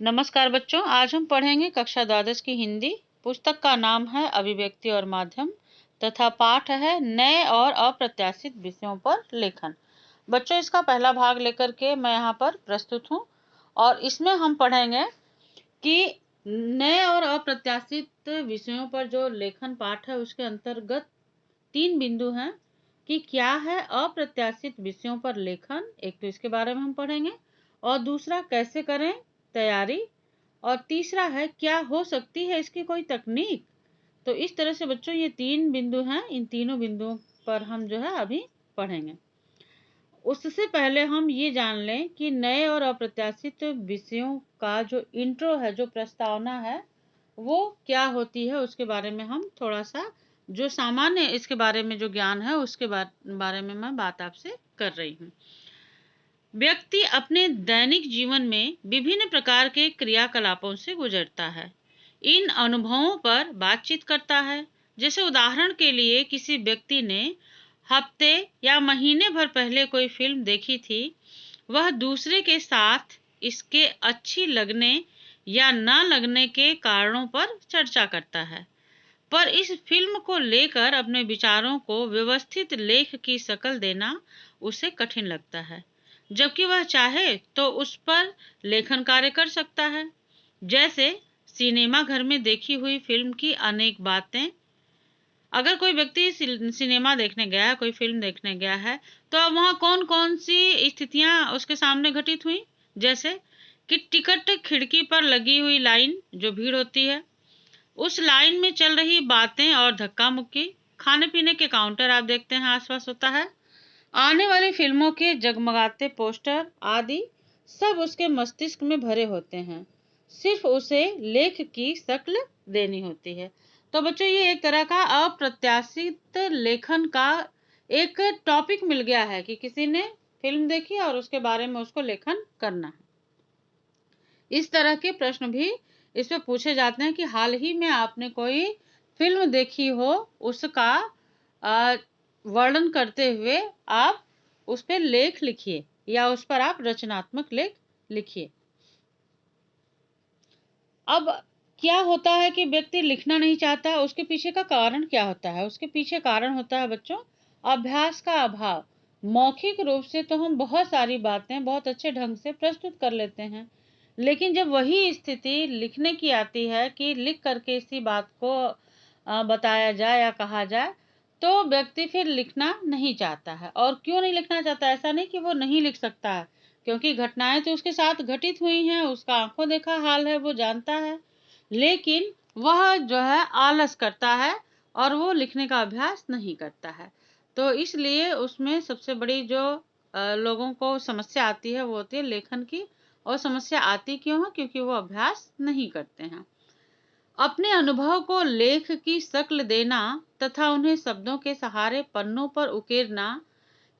नमस्कार बच्चों, आज हम पढ़ेंगे कक्षा द्वादश की हिंदी। पुस्तक का नाम है अभिव्यक्ति और माध्यम तथा पाठ है नए और अप्रत्याशित विषयों पर लेखन। बच्चों, इसका पहला भाग लेकर के मैं यहाँ पर प्रस्तुत हूँ और इसमें हम पढ़ेंगे कि नए और अप्रत्याशित विषयों पर जो लेखन पाठ है उसके अंतर्गत 3 बिंदु हैं कि क्या है अप्रत्याशित विषयों पर लेखन। एक तो इसके बारे में हम पढ़ेंगे और दूसरा कैसे करें तैयारी, और तीसरा है क्या हो सकती है इसकी कोई तकनीक। तो इस तरह से बच्चों ये 3 बिंदु हैं, इन तीनों बिंदुओं पर हम जो है अभी पढ़ेंगे। उससे पहले हम ये जान लें कि नए और अप्रत्याशित विषयों का जो इंट्रो है, जो प्रस्तावना है, वो क्या होती है उसके बारे में हम थोड़ा सा जो सामान्य इसके बारे में जो ज्ञान है उसके बारे में मैं बात आपसे कर रही हूँ। व्यक्ति अपने दैनिक जीवन में विभिन्न प्रकार के क्रियाकलापों से गुजरता है। इन अनुभवों पर बातचीत करता है। जैसे उदाहरण के लिए किसी व्यक्ति ने हफ्ते या महीने भर पहले कोई फिल्म देखी थी, वह दूसरे के साथ इसके अच्छी लगने या ना लगने के कारणों पर चर्चा करता है, पर इस फिल्म को लेकर अपने विचारों को व्यवस्थित लेख की शक्ल देना उसे कठिन लगता है, जबकि वह चाहे तो उस पर लेखन कार्य कर सकता है। जैसे सिनेमा घर में देखी हुई फिल्म की अनेक बातें। अगर कोई व्यक्ति सिनेमा देखने गया है, कोई फिल्म देखने गया है, तो अब वहाँ कौन कौन सी स्थितियाँ उसके सामने घटित हुई। जैसे कि टिकट खिड़की पर लगी हुई लाइन, जो भीड़ होती है, उस लाइन में चल रही बातें और धक्का मुक्की, खाने पीने के काउंटर आप देखते हैं आसपास होता है, आने वाली फिल्मों के जगमगाते पोस्टर आदि सब उसके मस्तिष्क में भरे होते हैं। सिर्फ उसे लेख की शक्ल देनी होती है। तो बच्चों, ये एक तरह का अप्रत्याशित लेखन का एक टॉपिक मिल गया है कि किसी ने फिल्म देखी और उसके बारे में उसको लेखन करना है। इस तरह के प्रश्न भी इसमें पूछे जाते हैं कि हाल ही में आपने कोई फिल्म देखी हो, उसका वर्णन करते हुए आप उस पर लेख लिखिए या उस पर आप रचनात्मक लेख लिखिए। अब क्या होता है कि व्यक्ति लिखना नहीं चाहता, उसके पीछे का कारण क्या होता है? उसके पीछे कारण होता है बच्चों अभ्यास का अभाव। मौखिक रूप से तो हम बहुत सारी बातें बहुत अच्छे ढंग से प्रस्तुत कर लेते हैं, लेकिन जब वही स्थिति लिखने की आती है कि लिख करके इसी बात को बताया जाए या कहा जाए, तो व्यक्ति फिर लिखना नहीं चाहता है। और क्यों नहीं लिखना चाहता? ऐसा नहीं कि वो नहीं लिख सकता है, क्योंकि घटनाएं तो उसके साथ घटित हुई हैं, उसका आंखों देखा हाल है, वो जानता है, लेकिन वह जो है आलस करता है और वो लिखने का अभ्यास नहीं करता है। तो इसलिए उसमें सबसे बड़ी जो लोगों को समस्या आती है वो होती है लेखन की। और समस्या आती क्यों है? क्योंकि वो अभ्यास नहीं करते हैं। अपने अनुभव को लेख की शक्ल देना तथा उन्हें शब्दों के सहारे पन्नों पर उकेरना,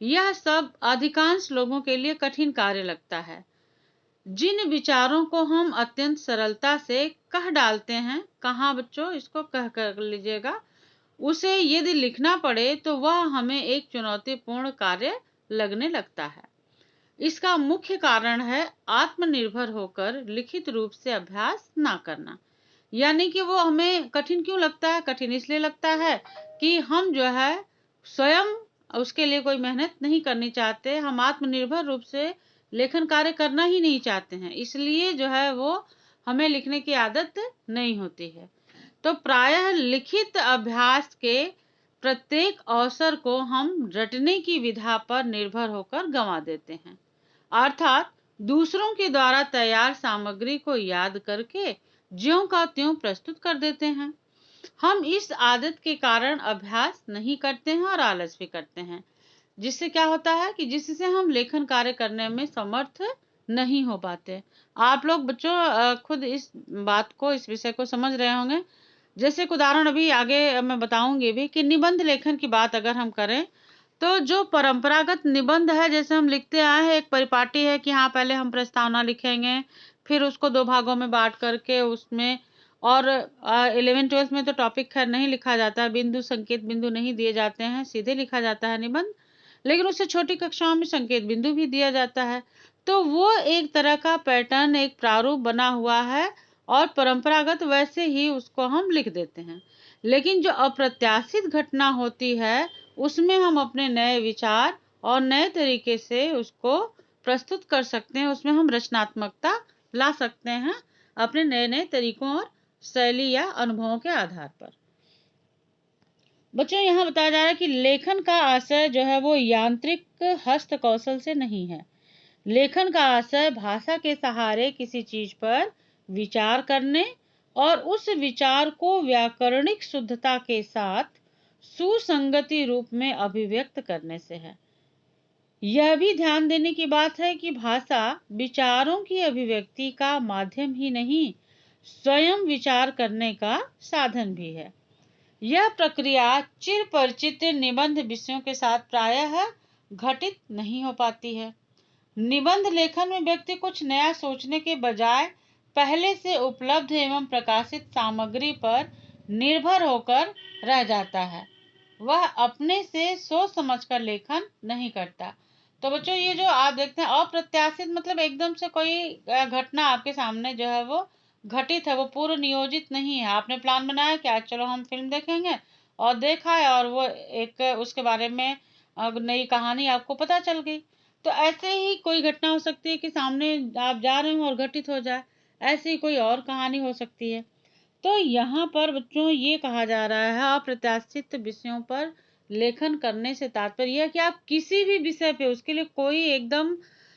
यह सब अधिकांश लोगों के लिए कठिन कार्य लगता है। जिन विचारों को हम अत्यंत सरलता से कह डालते हैं, कहाँ बच्चों इसको कह कर लीजिएगा, उसे यदि लिखना पड़े तो वह हमें एक चुनौतीपूर्ण कार्य लगने लगता है। इसका मुख्य कारण है आत्मनिर्भर होकर लिखित रूप से अभ्यास ना करना। यानी कि वो हमें कठिन क्यों लगता है? कठिन इसलिए लगता है कि हम जो है स्वयं उसके लिए कोई मेहनत नहीं करनी चाहते, हम आत्मनिर्भर रूप से लेखन कार्य करना ही नहीं चाहते हैं, इसलिए जो है वो हमें लिखने की आदत नहीं होती है। तो प्रायः लिखित अभ्यास के प्रत्येक अवसर को हम रटने की विधा पर निर्भर होकर गंवा देते हैं, अर्थात दूसरों के द्वारा तैयार सामग्री को याद करके ज्यों का त्यों प्रस्तुत कर देते हैं। हम इस आदत के कारण अभ्यास नहीं करते हैं और आलस भी करते हैं, जिससे क्या होता है कि जिससे हम लेखन कार्य करने में समर्थ नहीं हो पाते। आप लोग बच्चों खुद इस बात को, इस विषय को समझ रहे होंगे। जैसे एक उदाहरण अभी आगे मैं बताऊंगी भी कि निबंध लेखन की बात अगर हम करें, तो जो परंपरागत निबंध है, जैसे हम लिखते आए हैं, एक परिपाटी है कि हाँ पहले हम प्रस्तावना लिखेंगे, फिर उसको 2 भागों में बांट करके उसमें, और 11th-12th में तो टॉपिक खैर नहीं लिखा जाता है, बिंदु संकेत बिंदु नहीं दिए जाते हैं, सीधे लिखा जाता है निबंध। लेकिन उससे छोटी कक्षाओं में संकेत बिंदु भी दिया जाता है। तो वो एक तरह का पैटर्न, एक प्रारूप बना हुआ है और परंपरागत वैसे ही उसको हम लिख देते हैं। लेकिन जो अप्रत्याशित घटना होती है, उसमें हम अपने नए विचार और नए तरीके से उसको प्रस्तुत कर सकते हैं, उसमें हम रचनात्मकता ला सकते हैं अपने नए-नए तरीकों और शैली या अनुभवों के आधार पर। बच्चों, यहाँ बताया जा रहा है कि लेखन का आशय जो है वो यांत्रिक हस्त कौशल से नहीं है। लेखन का आशय भाषा के सहारे किसी चीज पर विचार करने और उस विचार को व्याकरणिक शुद्धता के साथ सुसंगति रूप में अभिव्यक्त करने से है। यह भी ध्यान देने की बात है कि भाषा विचारों की अभिव्यक्ति का माध्यम ही नहीं, स्वयं विचार करने का साधन भी है। यह प्रक्रिया चिर परिचित निबंध विषयों के साथ प्रायः घटित नहीं हो पाती है। निबंध लेखन में व्यक्ति कुछ नया सोचने के बजाय पहले से उपलब्ध एवं प्रकाशित सामग्री पर निर्भर होकर रह जाता है। वह अपने से सोच समझकर लेखन नहीं करता। तो बच्चों, ये जो आप देखते हैं अप्रत्याशित मतलब एकदम से कोई घटना आपके सामने जो है वो घटित है, वो पूर्व नियोजित नहीं है। आपने प्लान बनाया कि आज चलो हम फिल्म देखेंगे और देखा है और वो एक उसके बारे में नई कहानी आपको पता चल गई। तो ऐसे ही कोई घटना हो सकती है कि सामने आप जा रहे हो और घटित हो जाए, ऐसी ही कोई और कहानी हो सकती है। तो यहाँ पर बच्चों ये कहा जा रहा है अप्रत्याशित विषयों पर लेखन करने से तात्पर्य यह है कि आप किसी भी विषय पे, उसके लिए कोई एकदम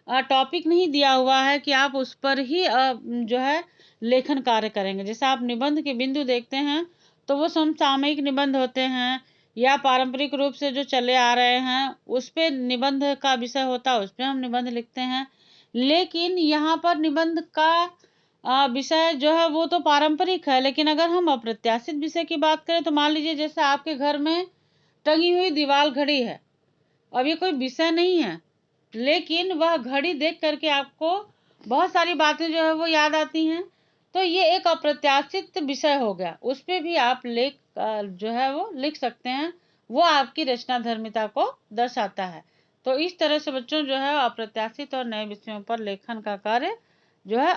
टॉपिक नहीं दिया हुआ है कि आप उस पर ही जो है लेखन कार्य करेंगे। जैसे आप निबंध के बिंदु देखते हैं तो वो समसामयिक निबंध होते हैं या पारंपरिक रूप से जो चले आ रहे हैं उस पे निबंध का विषय होता है, उस पे हम निबंध लिखते हैं। लेकिन यहाँ पर निबंध का विषय जो है वो तो पारंपरिक है, लेकिन अगर हम अप्रत्याशित विषय की बात करें तो मान लीजिए जैसे आपके घर में टंगी हुई दीवार घड़ी है। अब ये कोई विषय नहीं है, लेकिन वह घड़ी देख करके आपको बहुत सारी बातें जो है वो याद आती हैं। तो ये एक अप्रत्याशित विषय हो गया, उस पे भी आप लेख जो है वो लिख सकते हैं। वो आपकी रचना धर्मिता को दर्शाता है। तो इस तरह से बच्चों जो है अप्रत्याशित और नए विषयों पर लेखन का कार्य जो है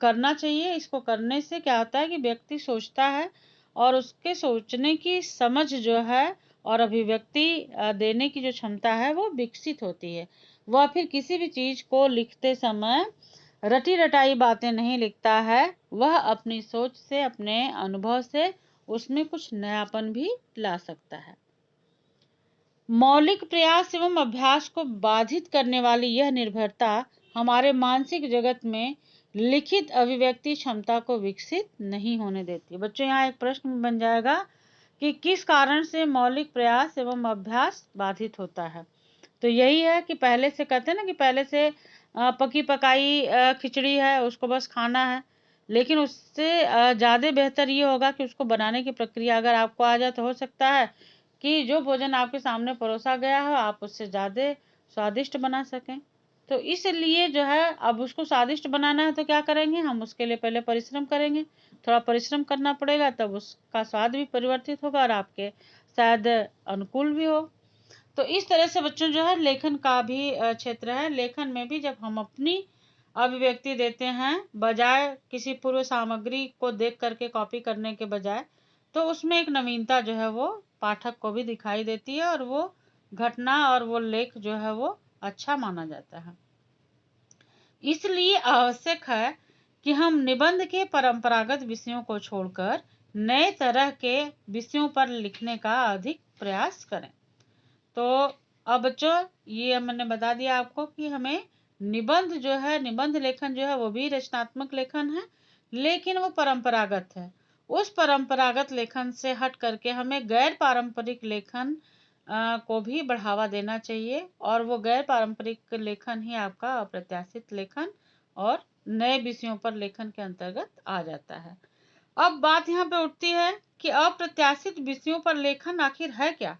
करना चाहिए। इसको करने से क्या होता है कि व्यक्ति सोचता है और उसके सोचने की समझ जो है और अभिव्यक्ति देने की जो क्षमता है वो विकसित होती है। वह फिर किसी भी चीज को लिखते समय रटी रटाई बातें नहीं लिखता है, वह अपनी सोच से, अपने अनुभव से उसमें कुछ नयापन भी ला सकता है। मौलिक प्रयास एवं अभ्यास को बाधित करने वाली यह निर्भरता हमारे मानसिक जगत में लिखित अभिव्यक्ति क्षमता को विकसित नहीं होने देती। बच्चों, यहाँ एक प्रश्न बन जाएगा कि किस कारण से मौलिक प्रयास एवं अभ्यास बाधित होता है। तो यही है कि पहले से कहते हैं ना कि पहले से पकी पकाई खिचड़ी है, उसको बस खाना है। लेकिन उससे ज़्यादा बेहतर ये होगा कि उसको बनाने की प्रक्रिया अगर आपको आ जाए तो हो सकता है कि जो भोजन आपके सामने परोसा गया हो आप उससे ज़्यादा स्वादिष्ट बना सकें। तो इसलिए जो है अब उसको स्वादिष्ट बनाना है तो क्या करेंगे, हम उसके लिए पहले परिश्रम करेंगे। थोड़ा परिश्रम करना पड़ेगा, तब उसका स्वाद भी परिवर्तित होगा और आपके शायद अनुकूल भी हो। तो इस तरह से बच्चों जो है लेखन का भी क्षेत्र है। लेखन में भी जब हम अपनी अभिव्यक्ति देते हैं बजाय किसी पूर्व सामग्री को देख करके कॉपी करने के बजाय, तो उसमें एक नवीनता जो है वो पाठक को भी दिखाई देती है और वो घटना और वो लेख जो है वो अच्छा माना जाता है। इसलिए आवश्यक है कि हम निबंध के परंपरागत विषयों को छोड़कर नए तरह के विषयों पर लिखने का अधिक प्रयास करें। तो अब बच्चों ये मैंने बता दिया आपको कि हमें निबंध जो है, निबंध लेखन जो है वो भी रचनात्मक लेखन है, लेकिन वो परंपरागत है। उस परंपरागत लेखन से हट करके हमें गैर पारंपरिक लेखन को भी बढ़ावा देना चाहिए और वो गैर पारंपरिक लेखन ही आपका अप्रत्याशित लेखन और नए विषयों पर लेखन के अंतर्गत आ जाता है। अब बात यहाँ पे उठती है कि अप्रत्याशित विषयों पर लेखन आखिर है क्या।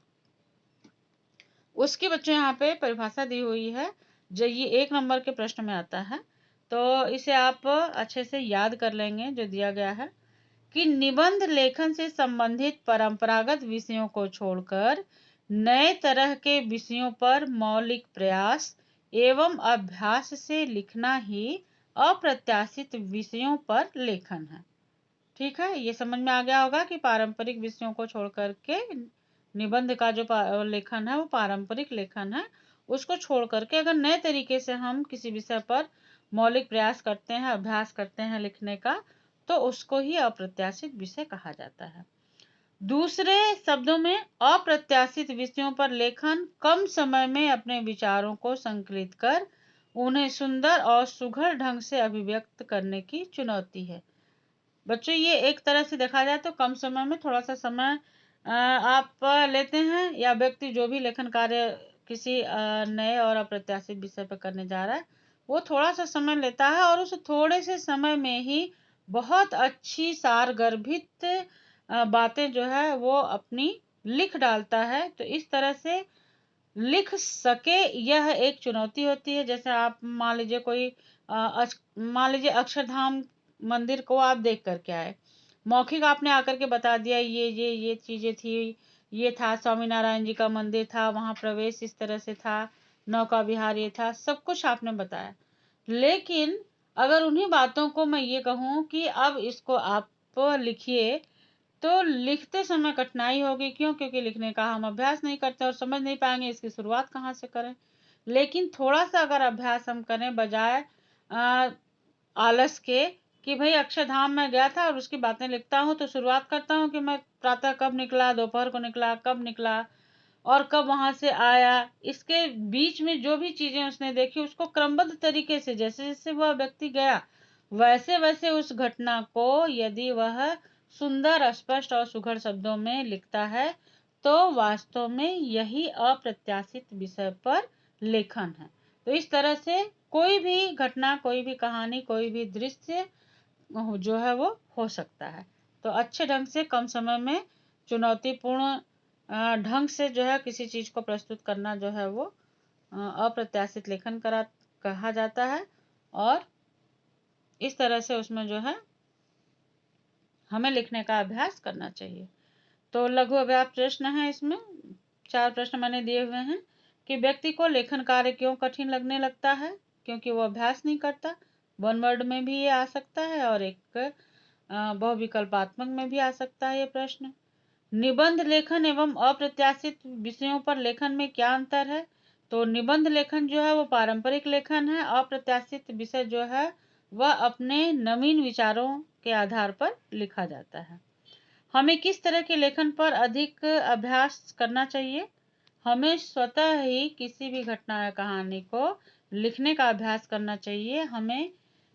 उसकी बच्चों यहाँ पे परिभाषा दी हुई है जो ये 1 नंबर के प्रश्न में आता है। तो इसे आप अच्छे से याद कर लेंगे जो दिया गया है कि निबंध लेखन से संबंधित परंपरागत विषयों को छोड़कर नए तरह के विषयों पर मौलिक प्रयास एवं अभ्यास से लिखना ही अप्रत्याशित विषयों पर लेखन है। ठीक है, ये समझ में आ गया होगा कि पारंपरिक विषयों को छोड़ करके निबंध का जो लेखन है वो पारंपरिक लेखन है। उसको छोड़ करके अगर नए तरीके से हम किसी विषय पर मौलिक प्रयास करते हैं, अभ्यास करते हैं लिखने का, तो उसको ही अप्रत्याशित विषय कहा जाता है। दूसरे शब्दों में अप्रत्याशित विषयों पर लेखन कम समय में अपने विचारों को संकलित कर उन्हें सुंदर और सुघड़ ढंग से अभिव्यक्त करने की चुनौती है। बच्चों, ये एक तरह से देखा जाए तो कम समय में थोड़ा सा समय आप लेते हैं, या व्यक्ति जो भी लेखन कार्य किसी नए और अप्रत्याशित विषय पर करने जा रहा है, वो थोड़ा सा समय लेता है और उस थोड़े से समय में ही बहुत अच्छी सारगर्भित बातें जो है वो अपनी लिख डालता है। तो इस तरह से लिख सके यह एक चुनौती होती है। जैसे आप मान लीजिए कोई मान लीजिए अक्षरधाम मंदिर को आप देख करके आए, मौखिक आपने आकर के बता दिया ये चीजें थी, ये था, स्वामीनारायण जी का मंदिर था, वहां प्रवेश इस तरह से था, नौका विहार ये था, सब कुछ आपने बताया। लेकिन अगर उन्हीं बातों को मैं ये कहूँ कि अब इसको आप लिखिए, तो लिखते समय कठिनाई होगी। क्यों? क्योंकि लिखने का हम अभ्यास नहीं करते और समझ नहीं पाएंगे इसकी शुरुआत कहाँ से करें। लेकिन थोड़ा सा अगर अभ्यास हम करें, बजाय आलस के कि भाई अक्षरधाम में गया था और उसकी बातें लिखता हूँ, तो शुरुआत करता हूँ कि मैं प्रातः कब निकला, दोपहर को निकला, कब निकला और कब वहां से आया। इसके बीच में जो भी चीजें उसने देखी उसको क्रमबद्ध तरीके से, जैसे जैसे वह व्यक्ति गया वैसे वैसे उस घटना को यदि वह सुंदर, स्पष्ट और सुघड़ शब्दों में लिखता है, तो वास्तव में यही अप्रत्याशित विषय पर लेखन है। तो इस तरह से कोई भी घटना, कोई भी कहानी, कोई भी दृश्य जो है वो हो सकता है। तो अच्छे ढंग से कम समय में चुनौतीपूर्ण ढंग से जो है किसी चीज को प्रस्तुत करना जो है वो अप्रत्याशित लेखन कहा जाता है। और इस तरह से उसमें जो है हमें लिखने का अभ्यास करना चाहिए। तो लघु अभ्यास प्रश्न है, इसमें 4 प्रश्न मैंने दिए हुए हैं कि व्यक्ति को लेखन कार्य क्यों कठिन लगने लगता है? क्योंकि वो अभ्यास नहीं करता। वन वर्ड में भी ये आ सकता है और एक बहुविकल्पात्मक में भी आ सकता है ये प्रश्न। निबंध लेखन एवं अप्रत्याशित विषयों पर लेखन में क्या अंतर है? तो निबंध लेखन जो है वो पारंपरिक लेखन है, अप्रत्याशित विषय जो है वह अपने नवीन विचारों के आधार पर लिखा जाता है। हमें किस तरह के लेखन पर अधिक अभ्यास करना चाहिए? हमें स्वतः ही किसी भी घटना या कहानी को लिखने का अभ्यास करना चाहिए। हमें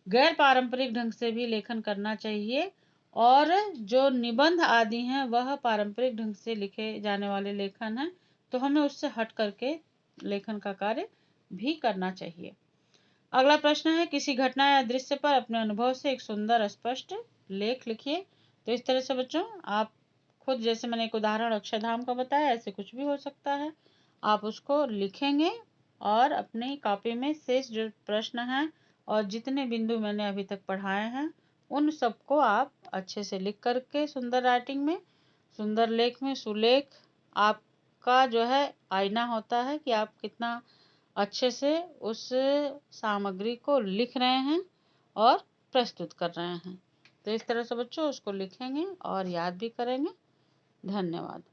गैर पारंपरिक ढंग से भी लेखन करना चाहिए, और जो निबंध आदि हैं वह पारंपरिक ढंग से लिखे जाने वाले लेखन हैं, तो हमें उससे हट करके लेखन का कार्य भी करना चाहिए। अगला प्रश्न है, किसी घटना या दृश्य पर अपने अनुभव से एक सुंदर स्पष्ट लेख लिखिए। तो इस तरह से बच्चों आप खुद, जैसे मैंने एक उदाहरण अक्षरधाम का बताया, ऐसे कुछ भी हो सकता है, आप उसको लिखेंगे और अपनी कॉपी में शेष जो प्रश्न हैं और जितने बिंदु मैंने अभी तक पढ़ाए हैं उन सबको आप अच्छे से लिख करके सुंदर राइटिंग में, सुंदर लेख में, सुलेख आपका जो है आईना होता है कि आप कितना अच्छे से उस सामग्री को लिख रहे हैं और प्रस्तुत कर रहे हैं। तो इस तरह से बच्चों उसको लिखेंगे और याद भी करेंगे। धन्यवाद।